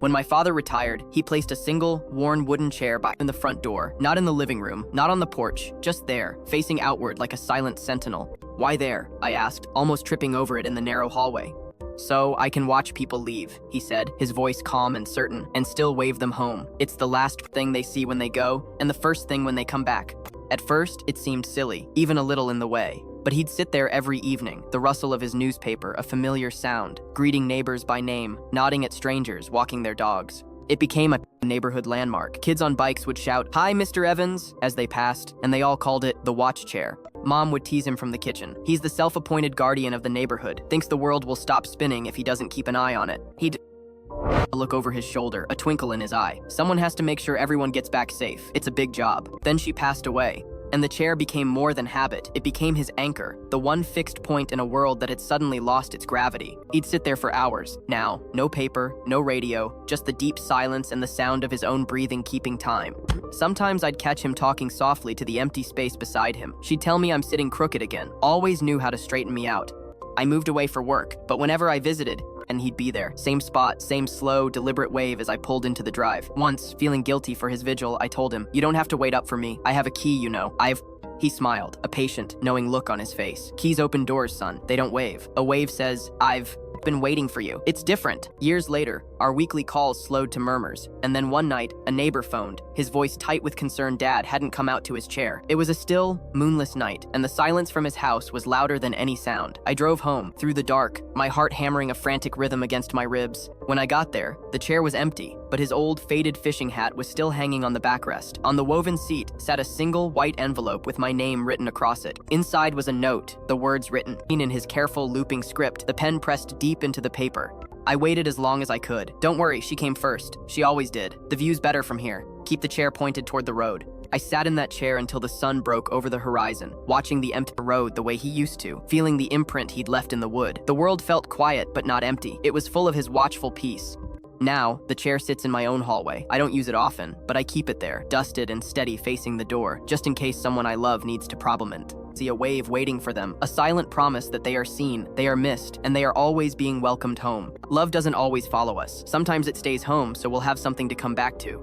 When my father retired, he placed a single, worn wooden chair in the front door, not in the living room, not on the porch, just there, facing outward like a silent sentinel. "Why there?" I asked, almost tripping over it in the narrow hallway. "So I can watch people leave," he said, his voice calm and certain, "and still wave them home. It's the last thing they see when they go, and the first thing when they come back." At first, it seemed silly, even a little in the way. But he'd sit there every evening, the rustle of his newspaper, a familiar sound, greeting neighbors by name, nodding at strangers walking their dogs. It became a neighborhood landmark. Kids on bikes would shout, "Hi, Mr. Evans," as they passed, and they all called it the watch chair. Mom would tease him from the kitchen. "He's the self-appointed guardian of the neighborhood, thinks the world will stop spinning if he doesn't keep an eye on it." He'd look over his shoulder, a twinkle in his eye. "Someone has to make sure everyone gets back safe. It's a big job." Then she passed away. And the chair became more than habit. It became his anchor, the one fixed point in a world that had suddenly lost its gravity. He'd sit there for hours. Now, no paper, no radio, just the deep silence and the sound of his own breathing keeping time. Sometimes I'd catch him talking softly to the empty space beside him. She'd tell me I'm sitting crooked again. Always knew how to straighten me out. I moved away for work, but whenever I visited, and he'd be there. Same spot, same slow, deliberate wave as I pulled into the drive. Once, feeling guilty for his vigil, I told him, "You don't have to wait up for me. I have a key, you know. He smiled, a patient, knowing look on his face. "Keys open doors, son. They don't wave. A wave says, I've been waiting for you." It's different. Years later, our weekly calls slowed to murmurs, and then one night, a neighbor phoned, his voice tight with concern Dad hadn't come out to his chair. It was a still, moonless night, and the silence from his house was louder than any sound. I drove home, through the dark, my heart hammering a frantic rhythm against my ribs. When I got there, the chair was empty, but his old, faded fishing hat was still hanging on the backrest. On the woven seat sat a single white envelope with my name written across it. Inside was a note, the words written in his careful, looping script, the pen pressed deep into the paper. I waited as long as I could. "Don't worry, she came first. She always did. The view's better from here. Keep the chair pointed toward the road." I sat in that chair until the sun broke over the horizon, watching the empty road the way he used to, feeling the imprint he'd left in the wood. The world felt quiet but not empty. It was full of his watchful peace. Now, the chair sits in my own hallway. I don't use it often, but I keep it there, dusted and steady facing the door, just in case someone I love needs to problem. See a wave waiting for them, a silent promise that they are seen, they are missed, and they are always being welcomed home. Love doesn't always follow us. Sometimes it stays home, so we'll have something to come back to.